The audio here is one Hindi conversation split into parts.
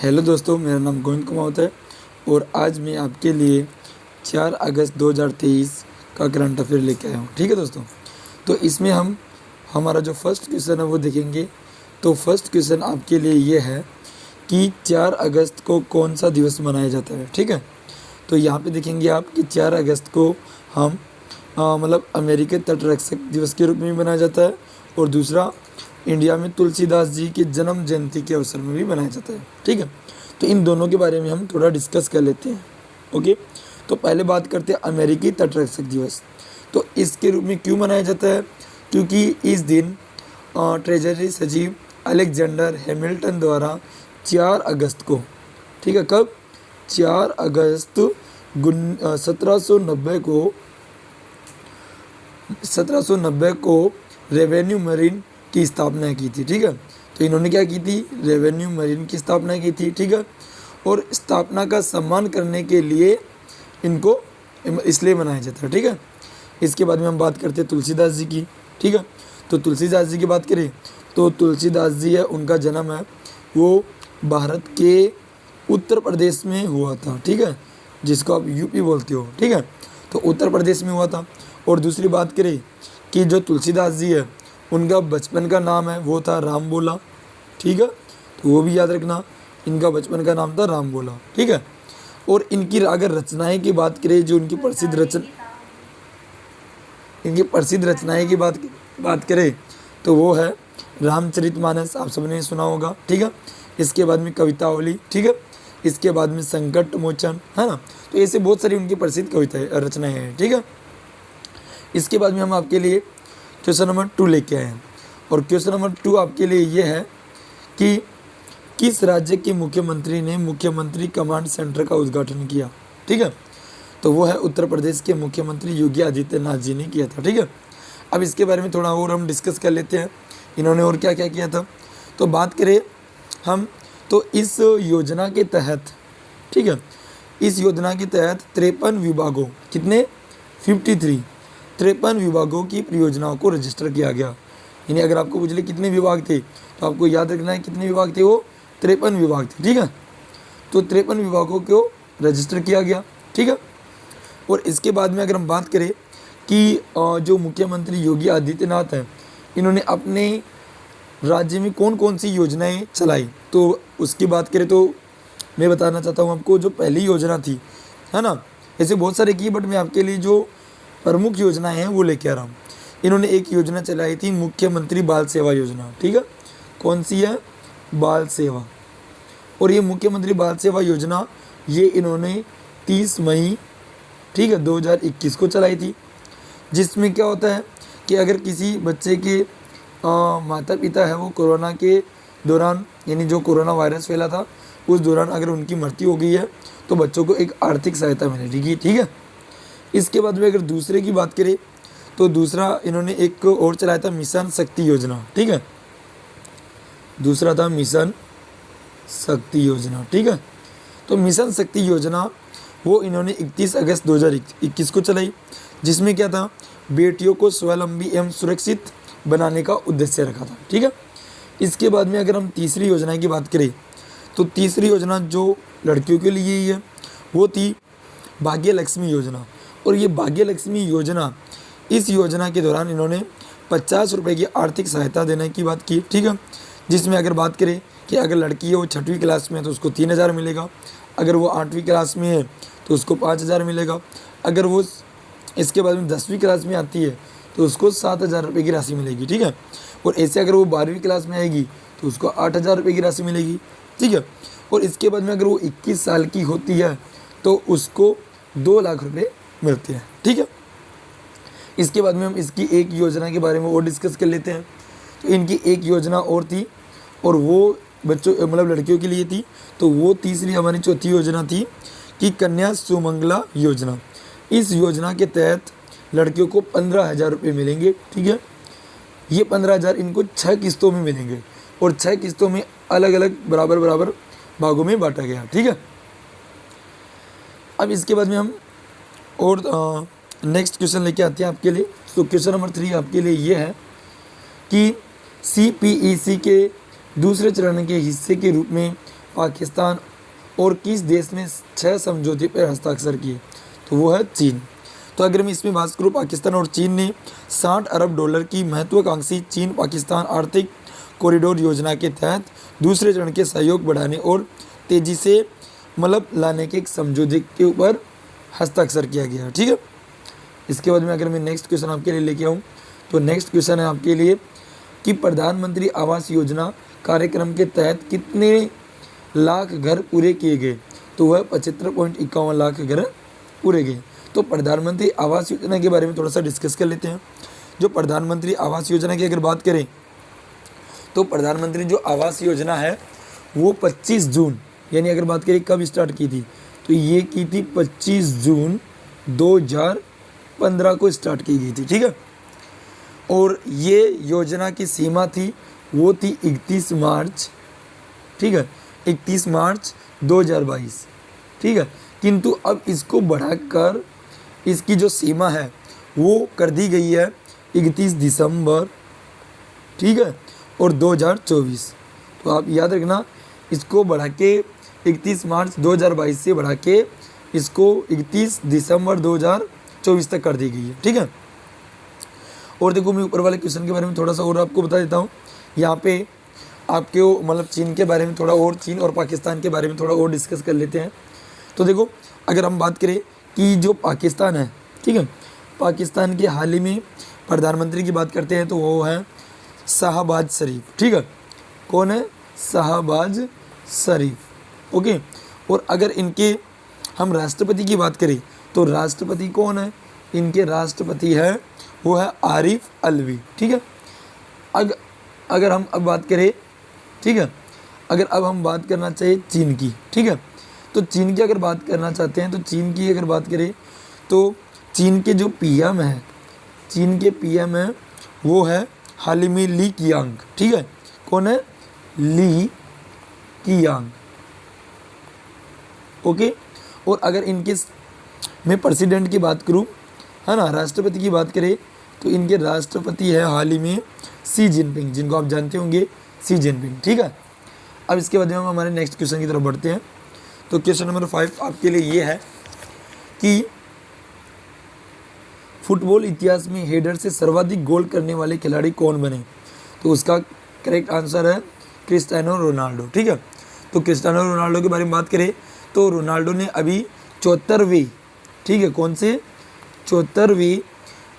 हेलो दोस्तों, मेरा नाम गोविंद कुमार होता है और आज मैं आपके लिए 4 अगस्त 2023 का करंट अफेयर लेके आया हूँ। ठीक है दोस्तों, तो इसमें हम हमारा जो फर्स्ट क्वेश्चन है वो देखेंगे। तो फर्स्ट क्वेश्चन आपके लिए ये है कि 4 अगस्त को कौन सा दिवस मनाया जाता है। ठीक है, तो यहाँ पे देखेंगे आप कि 4 अगस्त को हम मतलब अमेरिकी तटरक्षक दिवस के रूप में भी मनाया जाता है और दूसरा इंडिया में तुलसीदास जी की जन्म जयंती के अवसर में भी मनाया जाता है। ठीक है, तो इन दोनों के बारे में हम थोड़ा डिस्कस कर लेते हैं। ओके, तो पहले बात करते हैं अमेरिकी तटरक्षक दिवस। तो इसके रूप में क्यों मनाया जाता है? क्योंकि इस दिन ट्रेजरी सचिव अलेक्जेंडर हैमिल्टन द्वारा 4 अगस्त को, ठीक है, कब 4 अगस्त 1790 को रेवेन्यू मरीन की स्थापना की थी। ठीक है, तो इन्होंने क्या की थी? रेवेन्यू मरीन की स्थापना की थी। ठीक है, और स्थापना का सम्मान करने के लिए इनको इसलिए मनाया जाता है। ठीक है, इसके बाद में हम बात करते हैं तुलसीदास जी की। ठीक है, तो तुलसीदास जी की बात करें तो तुलसीदास जी है, उनका जन्म है वो भारत के उत्तर प्रदेश में हुआ था। ठीक है, जिसको आप यूपी बोलते हो। ठीक है, तो उत्तर प्रदेश में हुआ था। और दूसरी बात करें कि जो तुलसीदास जी है उनका बचपन का नाम है वो था राम बोला। ठीक है, तो वो भी याद रखना, इनका बचपन का नाम था राम बोला। ठीक है, और इनकी अगर रचनाएं की बात करें, जो इनकी प्रसिद्ध रचनाएं की बात करें तो वो है रामचरितमानस, आप सबने सुना होगा। ठीक है, इसके बाद में कवितावली। ठीक है, इसके बाद में संकट मोचन, है ना। तो ऐसे बहुत सारी उनकी प्रसिद्ध कविताएं रचनाएं हैं। ठीक है, इसके बाद में हम आपके लिए क्वेश्चन नंबर 2 लेके आए हैं और क्वेश्चन नंबर 2 आपके लिए ये है कि किस राज्य के मुख्यमंत्री ने मुख्यमंत्री कमांड सेंटर का उद्घाटन किया। ठीक है, तो वो है उत्तर प्रदेश के मुख्यमंत्री योगी आदित्यनाथ जी ने किया था। ठीक है, अब इसके बारे में थोड़ा और हम डिस्कस कर लेते हैं, इन्होंने और क्या क्या किया था। तो बात करें हम तो इस योजना के तहत, ठीक है, इस योजना के तहत 53 विभागों, कितने? 53 विभागों की परियोजनाओं को रजिस्टर किया गया। यानी अगर आपको पूछ ले कितने विभाग थे तो आपको याद रखना है कितने विभाग थे, वो 53 विभाग थे। ठीक है, तो 53 विभागों को रजिस्टर किया गया। ठीक है, और इसके बाद में अगर हम बात करें कि जो मुख्यमंत्री योगी आदित्यनाथ हैं, इन्होंने अपने राज्य में कौन कौन सी योजनाएं चलाई, तो उसकी बात करें तो मैं बताना चाहता हूँ आपको, जो पहली योजना थी, है ना, ऐसे बहुत सारे की, बट मैं आपके लिए जो प्रमुख योजनाएं हैं वो लेके आ रहा हूँ। इन्होंने एक योजना चलाई थी मुख्यमंत्री बाल सेवा योजना। ठीक है, कौन सी है? बाल सेवा। और ये मुख्यमंत्री बाल सेवा योजना ये इन्होंने 30 मई, ठीक है, 2021 को चलाई थी। जिसमें क्या होता है कि अगर किसी बच्चे के माता पिता है वो कोरोना के दौरान, यानी जो कोरोना वायरस फैला था उस दौरान अगर उनकी मृत्यु हो गई है तो बच्चों को एक आर्थिक सहायता मिलेगी। ठीक है, इसके बाद में अगर दूसरे की बात करें तो दूसरा इन्होंने एक और चलाया था मिशन शक्ति योजना। ठीक है, दूसरा था मिशन शक्ति योजना। ठीक है, तो मिशन शक्ति योजना वो इन्होंने 31 अगस्त 2021 को चलाई, जिसमें क्या था, बेटियों को स्वावलंबी एवं सुरक्षित बनाने का उद्देश्य रखा था। ठीक है, इसके बाद में अगर हम तीसरी योजना की बात करें तो तीसरी योजना जो लड़कियों के लिए ही है वो थी भाग्य लक्ष्मी योजना। और ये भाग्य लक्ष्मी योजना, इस योजना के दौरान इन्होंने 50 रुपये की आर्थिक सहायता देने की बात की। ठीक है, जिसमें अगर बात करें कि अगर लड़की है वो 6वीं क्लास में है तो उसको 3000 मिलेगा, अगर वो 8वीं क्लास में है तो उसको 5000 मिलेगा, अगर वो इसके बाद में 10वीं क्लास में आती है तो उसको 7000 रुपये की राशि मिलेगी। ठीक है, और ऐसे अगर वो 12वीं क्लास में आएगी तो उसको 8000 रुपये की राशि मिलेगी। ठीक है, और इसके बाद में अगर वो 21 साल की होती है तो उसको 2 लाख रुपये मिलते हैं। ठीक है, इसके बाद में हम इसकी एक योजना के बारे में और डिस्कस कर लेते हैं। तो इनकी एक योजना और थी और वो बच्चों मतलब लड़कियों के लिए थी। तो वो तीसरी हमारी चौथी योजना थी कि कन्या सुमंगला योजना। इस योजना के तहत लड़कियों को 15,000 रुपये मिलेंगे। ठीक है, ये 15,000 इनको 6 किस्तों में मिलेंगे और 6 किस्तों में अलग अलग बराबर भागों में बांटा गया। ठीक है, अब इसके बाद में हम और नेक्स्ट क्वेश्चन लेके आते हैं आपके लिए। तो क्वेश्चन नंबर 3 आपके लिए ये है कि CPEC के दूसरे चरण के हिस्से के रूप में पाकिस्तान और किस देश ने 6 समझौते पर हस्ताक्षर किए? तो वो है चीन। तो अगर मैं इसमें बात करूँ, पाकिस्तान और चीन ने 60 अरब डॉलर की महत्वाकांक्षी चीन पाकिस्तान आर्थिक कॉरिडोर योजना के तहत दूसरे चरण के सहयोग बढ़ाने और तेज़ी से लाने के एक समझौते के ऊपर हस्ताक्षर किया गया। ठीक है। इसके बाद में अगर मैं नेक्स्ट क्वेश्चन आपके लिए लेके आऊँ, तो नेक्स्ट क्वेश्चन है आपके लिए कि प्रधानमंत्री आवास योजना कार्यक्रम के तहत कितने लाख घर पूरे किए गए? तो वह 75.51 लाख घर पूरे गए। तो प्रधानमंत्री आवास योजना के बारे में थोड़ा सा डिस्कस कर लेते हैं। जो प्रधानमंत्री आवास योजना की अगर बात करें, तो प्रधानमंत्री जो आवास योजना है वो 25 जून, यानी अगर बात करें कब स्टार्ट की थी, तो ये की थी 25 जून 2015 को स्टार्ट की गई थी। ठीक है। और ये योजना की सीमा थी वो थी 31 मार्च, ठीक है, 31 मार्च 2022। ठीक है। किंतु अब इसको बढ़ाकर इसकी जो सीमा है वो कर दी गई है 31 दिसंबर, ठीक है, और 2024। तो आप याद रखना, इसको बढ़ा के 31 मार्च 2022 से बढ़ा के इसको 31 दिसंबर 2024 तक कर दी गई है। ठीक है। और देखो, मैं ऊपर वाले क्वेश्चन के बारे में थोड़ा सा और आपको बता देता हूँ। यहाँ पे आपके चीन के बारे में थोड़ा और, चीन और पाकिस्तान के बारे में थोड़ा और डिस्कस कर लेते हैं। तो देखो, अगर हम बात करें कि जो पाकिस्तान है, ठीक है, पाकिस्तान के हाल ही में प्रधानमंत्री की बात करते हैं तो वो है शाहबाज शरीफ। ठीक है। कौन है? शाहबाज शरीफ। ओके। और अगर इनके हम राष्ट्रपति की बात करें तो राष्ट्रपति कौन है? इनके राष्ट्रपति है वो है आरिफ अलवी। ठीक है। अगर हम अब बात करें, ठीक है, अगर अब हम बात करना चाहिए चीन की, ठीक है, तो चीन की अगर बात करना चाहते हैं तो चीन की अगर बात करें तो चीन के जो पीएम है, चीन के पीएम है वो है हाल ही में ली कीयांग। ठीक है। कौन है? ली कीयांग। ओके। और अगर इनके मैं प्रेसिडेंट की बात करूं, है ना, राष्ट्रपति की बात करें तो इनके राष्ट्रपति है हाल ही में शी जिनपिंग, जिनको आप जानते होंगे, शी जिनपिंग। ठीक है। अब इसके बाद में हम हमारे नेक्स्ट क्वेश्चन की तरफ बढ़ते हैं। तो क्वेश्चन नंबर 5 आपके लिए ये है कि फुटबॉल इतिहास में हेडर से सर्वाधिक गोल करने वाले खिलाड़ी कौन बने? तो उसका करेक्ट आंसर है क्रिस्टियानो रोनाल्डो। ठीक है। तो क्रिस्टियानो रोनाल्डो के बारे में बात करें तो रोनाल्डो ने अभी 74वीं, ठीक है, कौन से 74वीं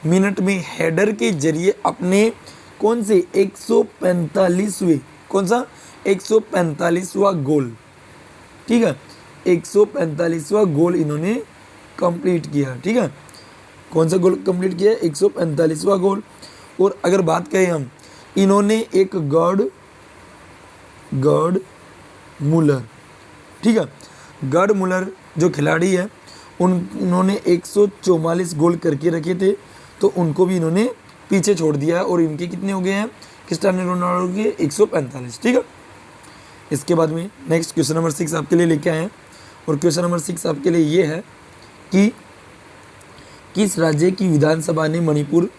मिनट में हेडर के जरिए अपने कौन से 145वें, कौन सा 145वां गोल, ठीक है, 145वां गोल इन्होंने कंप्लीट किया। ठीक है। कौन सा गोल कंप्लीट किया? 145वां गोल। और अगर बात करें हम, इन्होंने एक गर्ड मुलर, ठीक है, गर्ड मुलर जो खिलाड़ी है इन्होंने 144 गोल करके रखे थे, तो उनको भी इन्होंने पीछे छोड़ दिया है और इनके कितने हो गए हैं क्रिस्टियानो रोनाल्डो के? 145। ठीक है। इसके बाद में नेक्स्ट क्वेश्चन नंबर 6 आपके लिए लेके आए हैं। और क्वेश्चन नंबर 6 आपके लिए ये है कि किस राज्य की विधानसभा ने मणिपुर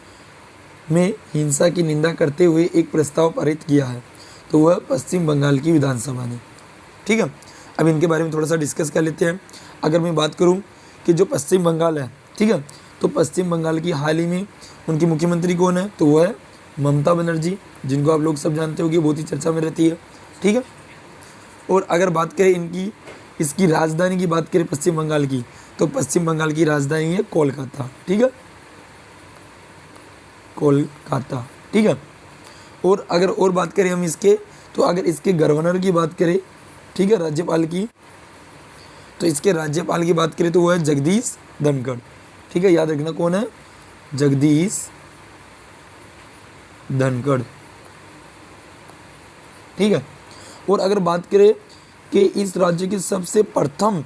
में हिंसा की निंदा करते हुए एक प्रस्ताव पारित किया है? तो वह पश्चिम बंगाल की विधानसभा ने। ठीक है। अब इनके बारे में थोड़ा सा डिस्कस कर लेते हैं। अगर मैं बात करूं कि जो पश्चिम बंगाल है, ठीक है, तो पश्चिम बंगाल की हाल ही में उनकी मुख्यमंत्री कौन है? तो वो है ममता बनर्जी, जिनको आप लोग सब जानते हो कि बहुत ही चर्चा में रहती है। ठीक है। और अगर बात करें इसकी राजधानी की बात करें पश्चिम बंगाल की, तो पश्चिम बंगाल की राजधानी है कोलकाता। ठीक है, कोलकाता। ठीक है। और अगर और बात करें हम इसके, तो अगर इसके गवर्नर की बात करें, ठीक है, राज्यपाल की, तो इसके राज्यपाल की बात करें तो वो है जगदीश धनखड़। ठीक है। याद रखना कौन है? जगदीश धनखड़। ठीक है। और अगर बात करें कि इस राज्य के सबसे प्रथम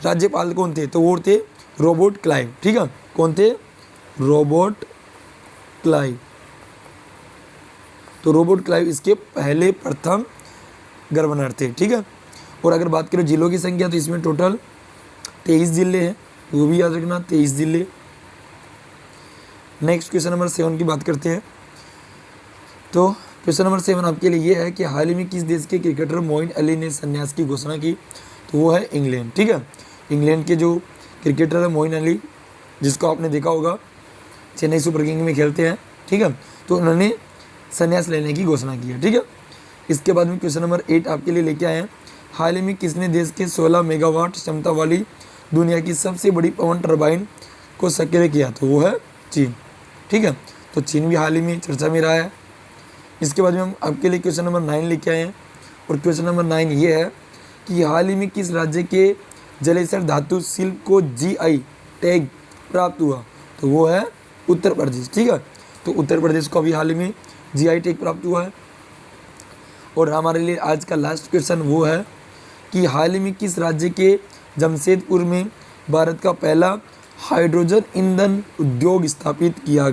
राज्यपाल कौन थे, तो वो थे रॉबर्ट क्लाइव। ठीक है। कौन थे? Robert Clive. तो रॉबर्ट क्लाइव इसके पहले प्रथम गवर्नर थे। ठीक है। और अगर बात करें जिलों की संख्या, तो इसमें टोटल 23 जिले हैं, वो भी याद रखना, 23 जिले। नेक्स्ट क्वेश्चन नंबर 7 की बात करते हैं। तो क्वेश्चन नंबर 7 आपके लिए ये है कि हाल ही में किस देश के क्रिकेटर मोइन अली ने संन्यास की घोषणा की? तो वो है इंग्लैंड। ठीक है, इंग्लैंड के जो क्रिकेटर है मोइन अली, जिसको आपने देखा होगा चेन्नई सुपर किंग में खेलते हैं। ठीक है, तो उन्होंने संन्यास लेने की घोषणा की है। ठीक है, इसके बाद में क्वेश्चन नंबर 8 आपके लिए लेके आए हैं, हाल ही में किसने देश के 16 मेगावाट क्षमता वाली दुनिया की सबसे बड़ी पवन टर्बाइन को सक्रिय किया? तो वो है चीन। ठीक है, तो चीन भी हाल ही में चर्चा में रहा है। इसके बाद में हम आपके लिए क्वेश्चन नंबर 9 लेके आए हैं, और क्वेश्चन नंबर 9 ये है कि हाल ही में किस राज्य के जलेसर धातु शिल्प को GI टैग प्राप्त हुआ? तो वो है उत्तर प्रदेश। ठीक है, तो उत्तर प्रदेश को अभी हाल ही में GI टैग प्राप्त हुआ है। और हमारे लिए आज का लास्ट क्वेश्चन वो है कि हाल ही में किस राज्य के जमशेदपुर में भारत का पहला हाइड्रोजन ईंधन उद्योग स्थापित किया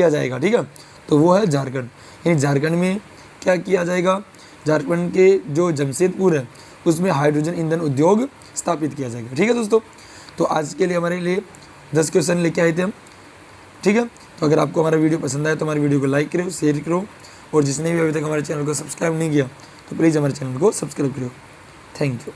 जाएगा? ठीक है, तो वो है झारखंड। यानी झारखंड में क्या किया जाएगा? झारखंड के जो जमशेदपुर है उसमें हाइड्रोजन ईंधन उद्योग स्थापित किया जाएगा। ठीक है दोस्तों, तो आज के लिए हमारे लिए 10 क्वेश्चन लेके आए थे हम। ठीक है, तो अगर आपको हमारा वीडियो पसंद आए तो हमारी वीडियो को लाइक करो, शेयर करो, और जिसने भी अभी तक हमारे चैनल को सब्सक्राइब नहीं किया तो प्लीज़ हमारे चैनल को सब्सक्राइब करो। Thank you.